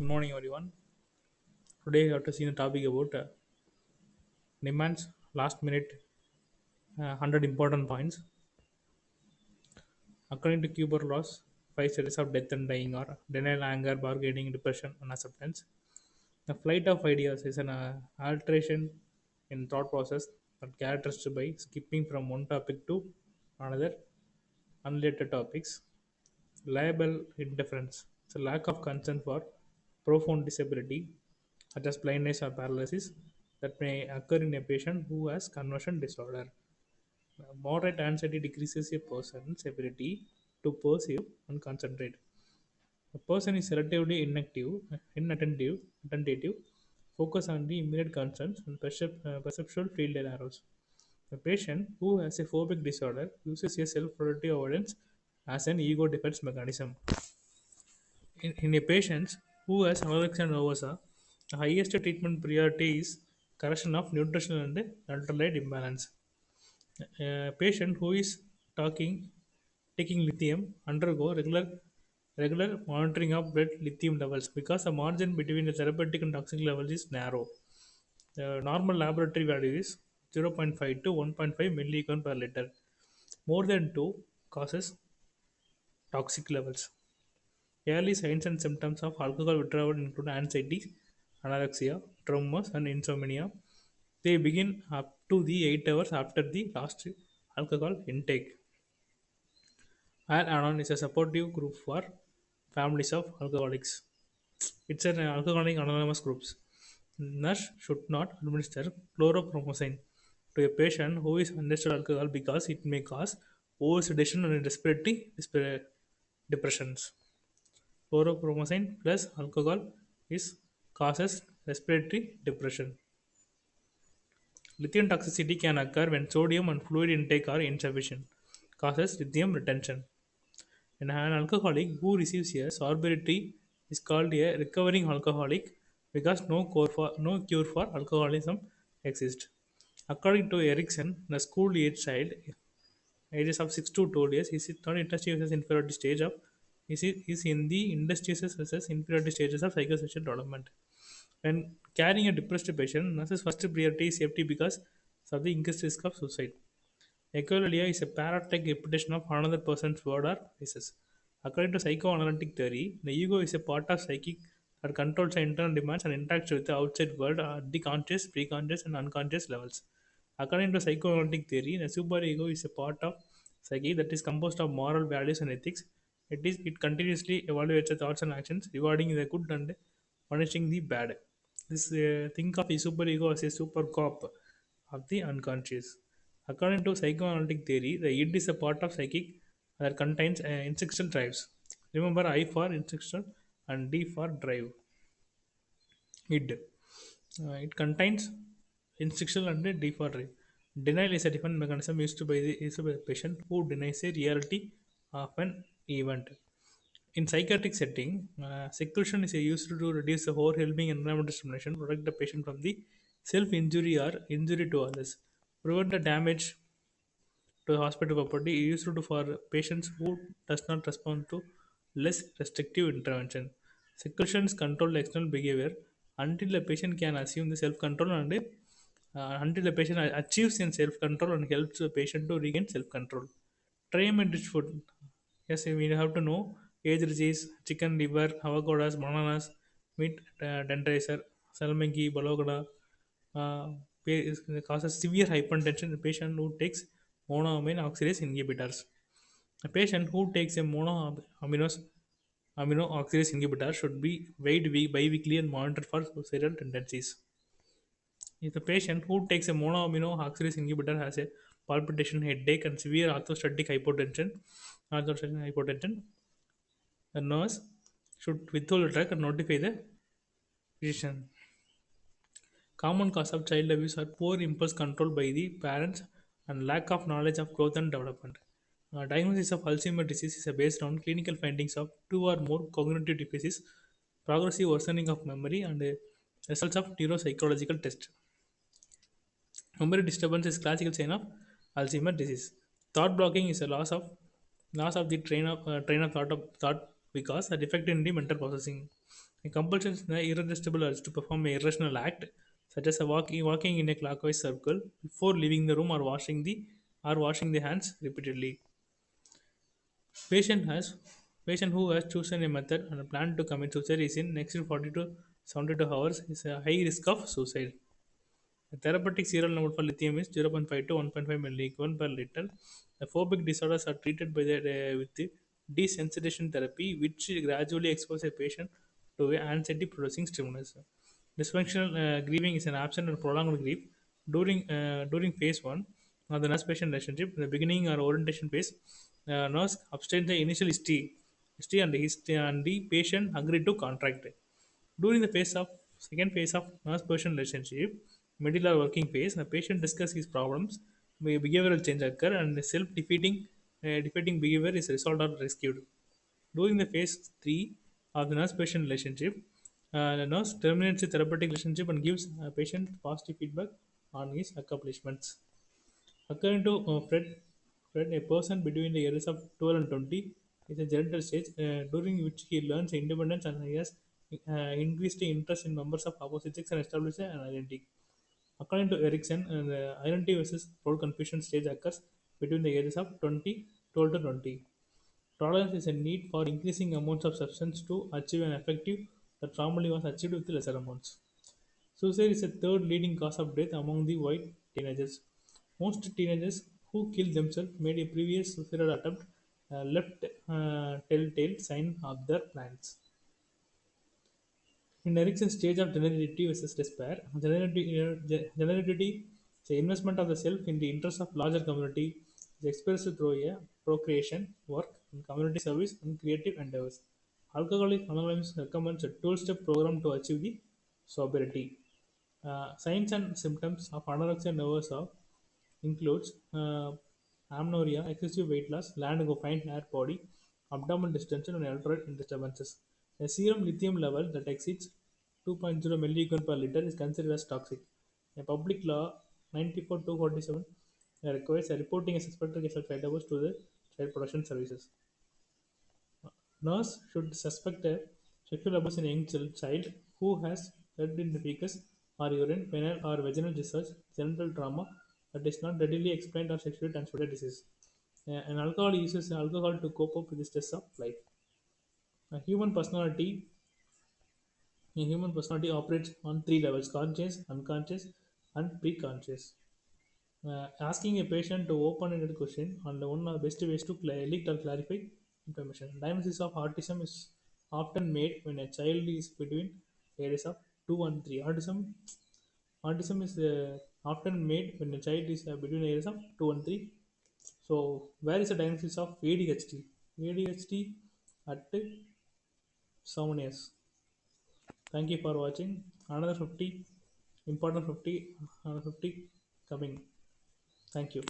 Good morning, everyone. Today, we have to see the topic about NIMHANS last minute 100 important points. According to Kuber laws, five stages of death and dying are denial, anger, bargaining, depression, and acceptance. The flight of ideas is an alteration in thought process that characterized by skipping from one topic to another unrelated topics. Liable indifference. It's a lack of concern for profound disability, such as blindness or paralysis, that may occur in a patient who has conversion disorder. Moderate anxiety decreases a person's ability to perceive and concentrate. A person is relatively attentive, focus on the immediate concerns and perceptual field errors. A patient who has a phobic disorder uses a self-protective avoidance as an ego defense mechanism. In a patient who has anorexia nervosa, the highest treatment priority is correction of nutritional and electrolyte imbalance. A patient who is talking, taking lithium undergo regular monitoring of blood lithium levels because the margin between the therapeutic and toxic levels is narrow. The normal laboratory value is 0.5 to 1.5 milligram per liter. More than 2 causes toxic levels. Early signs and symptoms of alcohol withdrawal include anxiety, anorexia, tremors, and insomnia. They begin up to the 8 hours after the last alcohol intake. Al Anon is a supportive group for families of alcoholics. It's an alcoholic anonymous group. Nurse should not administer chloropromazine to a patient who is understood alcohol because it may cause oversedation and depressions. Chloropromazine plus alcohol is causes respiratory depression. Lithium toxicity can occur when sodium and fluid intake are insufficient, causes lithium retention. And an alcoholic who receives a sobriety is called a recovering alcoholic because no cure for alcoholism exists. According to Erickson, the school age child, ages of 6 to 12 years, is not interstitial inferiority stage of is in the interstitial inferiority stages of psychosocial development. When carrying a depressed patient, nurse's first priority is safety because of the increased risk of suicide. Echolalia is a parrot-like repetition of another person's word or phrases. According to psychoanalytic theory, the ego is a part of psychic that controls the internal demands and interacts with the outside world at the conscious, preconscious, and unconscious levels. According to psychoanalytic theory, the superego is a part of psyche that is composed of moral values and ethics. It continuously evaluates the thoughts and actions, rewarding the good and punishing the bad. This think of a superego as a super cop of the unconscious. According to psychoanalytic theory, the id is a part of psychic that contains instinctual drives. Remember, I for instinctual and D for drive. Id. It contains instinctual and D for drive. Denial is a defense mechanism used by the patient who denies a reality of an event. In psychiatric setting, seclusion is used to reduce the overwhelming environmental stimulation, protect the patient from the self-injury or injury to others, prevent the damage to hospital property used to for patients who does not respond to less restrictive intervention. Seclusions control external behavior until the patient can assume the self-control and until the patient achieves in self-control and helps the patient to regain self-control. Try and rich food. Yes, we have to know age cheese, chicken liver, avocados, bananas, meat, dendrizer, salmongi, balogada, causes severe hypertension in a patient who takes monoamine oxidase inhibitors. A patient who takes a amino oxidase inhibitor should be weighed bi-weekly and monitored for suicidal tendencies. If the patient who takes a monoamino oxidase inhibitor has a palpitation, headache, and severe orthostatic hypotension, the nurse should withhold the drug and notify the physician. Common cause of child abuse are poor impulse control by the parents and lack of knowledge of growth and development. Diagnosis of Alzheimer's disease is based on clinical findings of two or more cognitive deficits, progressive worsening of memory, and results of neuropsychological tests. Memory disturbance is classical sign of Alzheimer's disease. Thought blocking is a loss of the train of thought because a defect in the mental processing. A compulsion is the irresistible urge to perform an irrational act, such as walking in a clockwise circle before leaving the room, or washing the hands repeatedly. Patient has Patient who has chosen a method and a plan to commit suicide is in next 40 to 72 hours is a high risk of suicide. The therapeutic serial number for lithium is 0.5 to 1.5 milliequivalent per liter. The phobic disorders are treated with the desensitization therapy, which gradually exposes a patient to an anxiety-producing stimulus. Dysfunctional grieving is an absent or prolonged grief during phase one of the nurse-patient relationship. In the beginning or orientation phase, nurse abstained the initial history and the patient agreed to contract. During the second phase of nurse-patient relationship, middle or working phase, the patient discusses his problems, behavioral change occur, and defeating behavior is resolved or rescued. During the phase three of the nurse-patient relationship, the nurse terminates the therapeutic relationship and gives a patient positive feedback on his accomplishments. According to Fred, a person between the ages of 12 and 20 is a genital stage during which he learns independence and he has increased interest in members of opposite sex and establishes an identity. According to Erickson, the identity versus role confusion stage occurs between the ages of 12 to 20. Tolerance is a need for increasing amounts of substance to achieve an effective that formerly was achieved with lesser amounts. Suicide is the third leading cause of death among the white teenagers. Most teenagers who kill themselves made a previous suicidal attempt left telltale sign of their plans. In Erickson's stage of generosity versus despair, generosity is the investment of the self in the interest of larger community is expressed through a procreation, work, and community service and creative endeavors. Alcoholic Anonymous recommends a 12-step program to achieve the sobriety. Signs and symptoms of anorexia nervosa includes amenorrhea, excessive weight loss, land of fine hair body, abdominal distension, and electrolyte disturbances. A serum lithium level that exceeds 2.0 milligram per liter is considered as toxic. A public law 94-247 requires a reporting a suspected case of child abuse to the Child Protection Services. Nurse should suspect a sexual abuse in a young child who has blood in the feces or urine, penile or vaginal discharge, genital trauma that is not readily explained or sexually transmitted disease. An alcohol uses alcohol to cope up with the stress of life. A human personality operates on three levels: conscious, unconscious, and preconscious. Asking a patient to open-ended question on the one of the best ways to elect or clarify information. Diagnosis of autism is often made when a child is between ages of 2 and 3. Autism is often made when a child is between the ages of 2 and 3. So, where is the diagnosis of ADHD? ADHD at 7 years. Thank you for watching. Another 50 important 50 coming. Thank you.